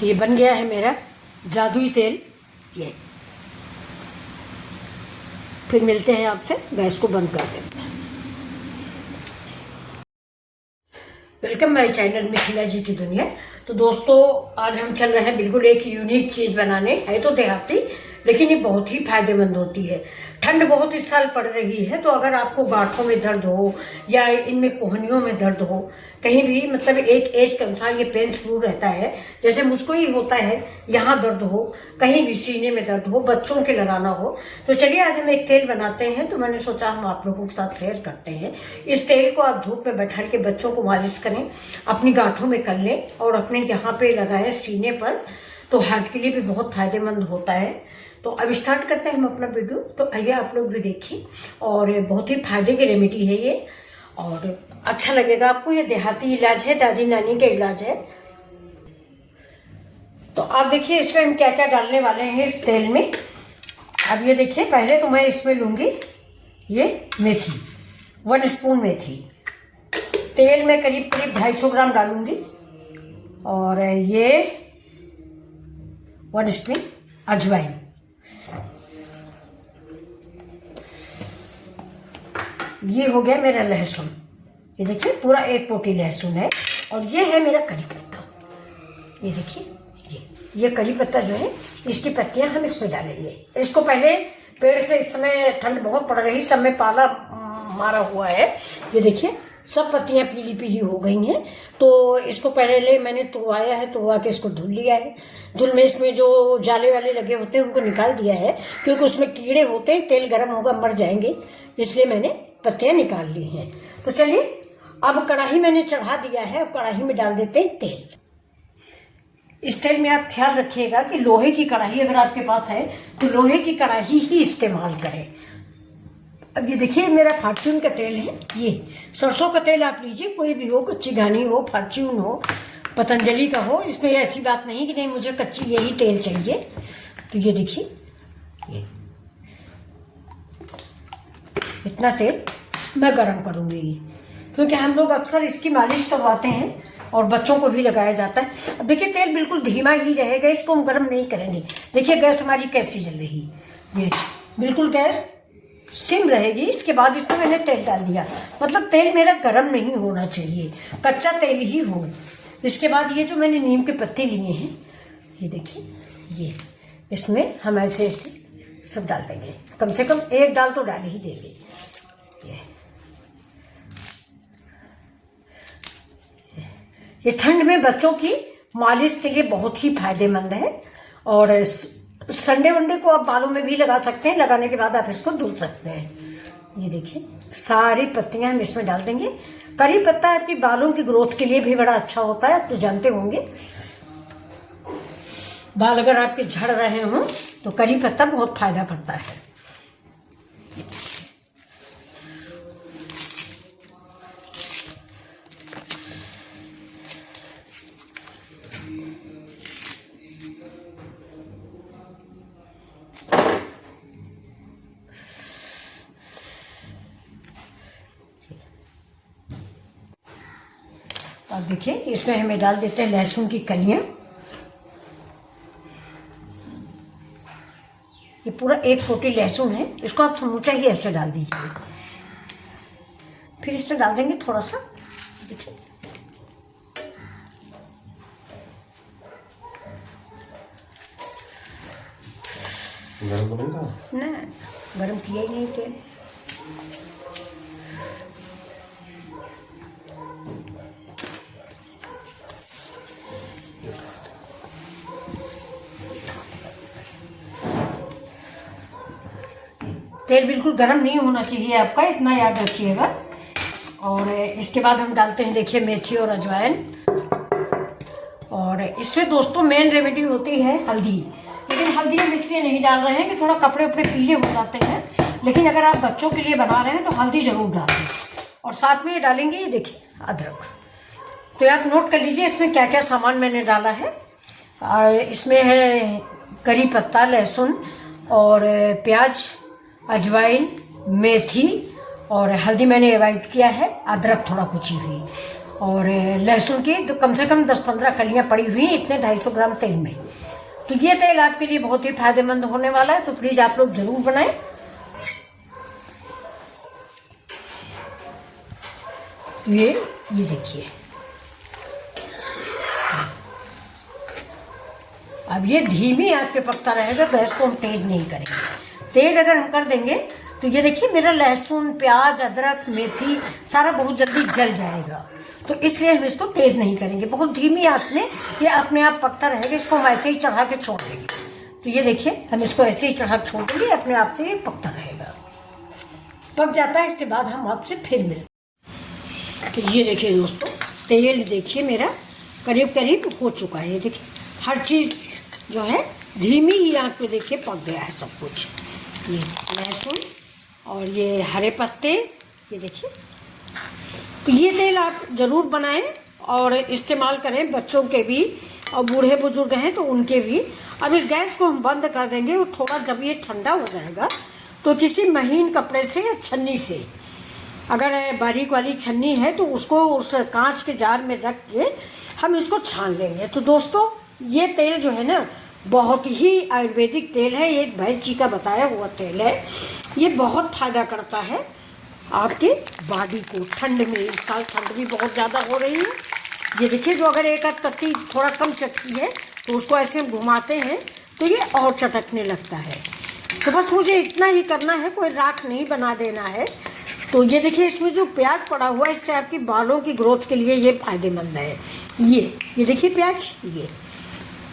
तो ये बन गया है मेरा जादुई तेल। ये फिर मिलते हैं आपसे, गैस को बंद कर देते हैं। वेलकम माय चैनल मिथिला जी की दुनिया। तो दोस्तों, आज हम चल रहे हैं बिल्कुल एक यूनिक चीज बनाने। है तो देहाती, लेकिन ये बहुत ही फायदेमंद होती है। ठंड बहुत इस साल पड़ रही है, तो अगर आपको गांठों में दर्द हो या इनमें कोहनियों में दर्द हो, कहीं भी मतलब एक एज के अनुसार ये पेन शुरू रहता है। जैसे मुझको ही होता है, यहाँ दर्द हो, कहीं भी सीने में दर्द हो, बच्चों के लगाना हो, तो चलिए आज हम एक तेल बनाते हैं। तो मैंने सोचा हम आप लोगों के साथ शेयर करते हैं। इस तेल को आप धूप में बैठा के बच्चों को मालिश करें, अपनी गांठों में कर लें और अपने यहाँ पे लगाएं सीने पर, तो हार्ट के लिए भी बहुत फायदेमंद होता है। तो अब स्टार्ट करते हैं हम अपना वीडियो। तो आइए आप लोग भी देखिए, और बहुत ही फायदे की रेमेडी है ये, और अच्छा लगेगा आपको। ये देहाती इलाज है, दादी नानी का इलाज है। तो आप देखिए इसमें हम क्या क्या डालने वाले हैं इस तेल में। अब ये देखिए, पहले तो मैं इसमें लूंगी ये मेथी, 1 स्पून मेथी। तेल में करीब करीब 250 ग्राम डालूंगी, और ये 1 स्पून अजवाइन। ये हो गया मेरा लहसुन, ये देखिए पूरा 1 पोटी लहसुन है। और ये है मेरा करी पत्ता, ये देखिए ये करी पत्ता जो है, इसकी पत्तियां हम इसमें डालेंगे। इसको पहले पेड़ से, इस समय ठंड बहुत पड़ रही, सब में पाला मारा हुआ है। ये देखिए सब पत्तियां पीली पीली हो गई हैं। तो इसको पहले मैंने तुड़वाया है, तुड़वा के इसको धुल लिया है। धुल में इसमें जो जाले वाले लगे होते हैं उनको निकाल दिया है, क्योंकि उसमें कीड़े होते हैं, तेल गर्म होगा मर जाएंगे, इसलिए मैंने पत्तियां निकाल ली हैं। तो चलिए अब कढ़ाई मैंने चढ़ा दिया है, अब कढ़ाई में डाल देते हैं तेल। इस तेल में आप ख्याल रखिएगा कि लोहे की कढ़ाई अगर आपके पास है तो लोहे की कढ़ाई ही इस्तेमाल करें। अब ये देखिए मेरा फॉर्च्यून का तेल है, ये सरसों का तेल आप लीजिए, कोई भी हो, कच्ची घानी हो, फॉर्च्यून हो, पतंजलि का हो। इसमें ऐसी बात नहीं कि नहीं मुझे कच्ची यही तेल चाहिए। तो ये देखिए, ये इतना तेल मैं गरम करूँगी, क्योंकि हम लोग अक्सर इसकी मालिश करवाते हैं और बच्चों को भी लगाया जाता है। अब देखिए तेल बिल्कुल धीमा ही रहेगा, इसको हम गर्म नहीं करेंगे। देखिए गैस हमारी कैसी जल रही, ये बिल्कुल गैस सिम रहेगी। इसके बाद इसमें मैंने तेल डाल दिया, मतलब तेल मेरा गर्म नहीं होना चाहिए, कच्चा तेल ही हो। इसके बाद ये जो मैंने नीम के पत्ते लिए हैं, ये देखिए, ये इसमें हम ऐसे ऐसे सब डाल देंगे। कम से कम 1 डाल तो डाल ही देंगे। ये ठंड में बच्चों की मालिश के लिए बहुत ही फायदेमंद है। और संडे वनडे को आप बालों में भी लगा सकते हैं, लगाने के बाद आप इसको धुल सकते हैं। ये देखिए सारी पत्तियां हम इसमें डाल देंगे। करी पत्ता आपकी बालों की ग्रोथ के लिए भी बड़ा अच्छा होता है, आप तो जानते होंगे। बाल अगर आपके झड़ रहे हों तो करी पत्ता बहुत फायदा करता है। अब देखिए इसमें हमें डाल देते हैं लहसुन की कलियां। ये पूरा 1 पोटी लहसुन है, इसको आप समूचा ही ऐसे डाल दीजिए। फिर इसमें डाल देंगे थोड़ा सा, देखिए गरम तो नहीं था ना, गरम किया ही नहीं तेल। तेल बिल्कुल गर्म नहीं होना चाहिए आपका, इतना याद रखिएगा। और इसके बाद हम डालते हैं, देखिए मेथी और अजवाइन। और इसमें दोस्तों मेन रेमेडी होती है हल्दी, लेकिन हल्दी हम इसलिए नहीं डाल रहे हैं कि थोड़ा कपड़े उपड़े पीले हो जाते हैं। लेकिन अगर आप बच्चों के लिए बना रहे हैं तो हल्दी जरूर डाल दें। और साथ में ये डालेंगे, ये देखिए अदरक। तो आप नोट कर लीजिए इसमें क्या क्या सामान मैंने डाला है। और इसमें है करी पत्ता, लहसुन और प्याज, अजवाइन, मेथी, और हल्दी मैंने अवॉइड किया है, अदरक थोड़ा कुची हुई। और लहसुन की तो कम से कम 10-15 कलियां पड़ी हुई इतने 250 ग्राम तेल में। तो ये तेल आपके लिए बहुत ही फायदेमंद होने वाला है, तो प्लीज आप लोग जरूर बनाएं। ये देखिए, अब ये धीमी आंच पे पकता रहेगा, गैस को हम तेज नहीं करेंगे। तेज अगर हम कर देंगे तो ये देखिए मेरा लहसुन, प्याज, अदरक, मेथी सारा बहुत जल्दी जल जाएगा, तो इसलिए हम इसको तेज नहीं करेंगे। बहुत धीमी आंच में ये अपने आप पकता रहेगा। इसको हम ऐसे ही चढ़ा के छोड़ देंगे। तो ये देखिए हम इसको ऐसे ही चढ़ा के छोड़ देंगे, अपने आप से ये पकता रहेगा। पक जाता है, इसके बाद हम आपसे फिर मिलते हैं। तो ये देखिए दोस्तों, तेल देखिए मेरा करीब करीब हो चुका है। ये देखिए हर चीज़ जो है धीमी ही आंच पे देखिए पक गया है सब कुछ। ये लहसुन और ये हरे पत्ते, ये देखिए। तो ये तेल आप ज़रूर बनाएं और इस्तेमाल करें, बच्चों के भी और बूढ़े बुजुर्ग हैं तो उनके भी। अब इस गैस को हम बंद कर देंगे और थोड़ा जब ये ठंडा हो जाएगा तो किसी महीन कपड़े से या छन्नी से, अगर बारीक वाली छन्नी है तो उसको उस कांच के जार में रख के हम इसको छान लेंगे। तो दोस्तों ये तेल जो है ना बहुत ही आयुर्वेदिक तेल है, एक वैद्य जी का बताया हुआ तेल है। ये बहुत फायदा करता है आपके बॉडी को ठंड में। इस साल ठंड भी बहुत ज़्यादा हो रही है। ये देखिए, जो अगर एक आध पत्ती थोड़ा कम चटकी है तो उसको ऐसे हम घुमाते हैं तो ये और चटकने लगता है। तो बस मुझे इतना ही करना है, कोई राख नहीं बना देना है। तो ये देखिए इसमें जो प्याज पड़ा हुआ है इससे आपकी बालों की ग्रोथ के लिए ये फायदेमंद है। ये देखिए प्याज,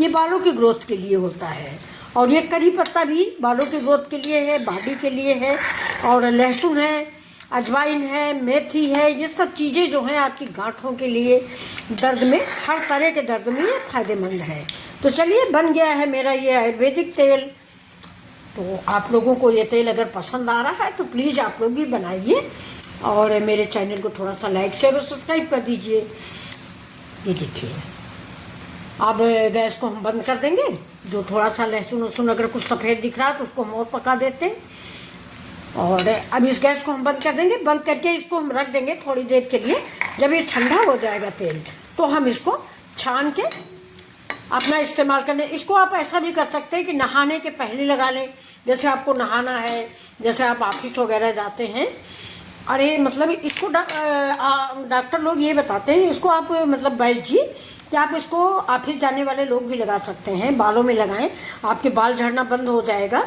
ये बालों की ग्रोथ के लिए होता है। और ये करी पत्ता भी बालों की ग्रोथ के लिए है, बॉडी के लिए है। और लहसुन है, अजवाइन है, मेथी है, ये सब चीज़ें जो हैं आपकी गांठों के लिए, दर्द में, हर तरह के दर्द में ये फायदेमंद है। तो चलिए बन गया है मेरा ये आयुर्वेदिक तेल। तो आप लोगों को ये तेल अगर पसंद आ रहा है तो प्लीज़ आप लोग भी बनाइए और मेरे चैनल को थोड़ा सा लाइक शेयर और सब्सक्राइब कर दीजिए। ये देखिए, अब गैस को हम बंद कर देंगे। जो थोड़ा सा लहसुन वसुन अगर कुछ सफ़ेद दिख रहा है तो उसको हम और पका देते हैं। और अब इस गैस को हम बंद कर देंगे। बंद करके इसको हम रख देंगे थोड़ी देर के लिए। जब ये ठंडा हो जाएगा तेल तो हम इसको छान के अपना इस्तेमाल करने। इसको आप ऐसा भी कर सकते हैं कि नहाने के पहले लगा लें। जैसे आपको नहाना है, जैसे आप ऑफिस वगैरह जाते हैं, अरे मतलब इसको डॉक्टर लोग ये बताते हैं, इसको आप मतलब वैद्य जी कि आप इसको ऑफिस जाने वाले लोग भी लगा सकते हैं, बालों में लगाएं, आपके बाल झड़ना बंद हो जाएगा।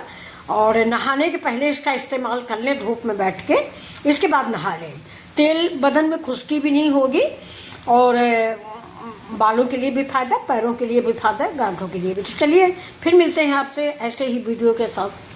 और नहाने के पहले इसका इस्तेमाल कर लें धूप में बैठ के, इसके बाद नहा लें। तेल बदन में खुश्की भी नहीं होगी और बालों के लिए भी फ़ायदा, पैरों के लिए भी फ़ायदा, गांठों के लिए भी। तो चलिए फिर मिलते हैं आपसे ऐसे ही वीडियो के साथ।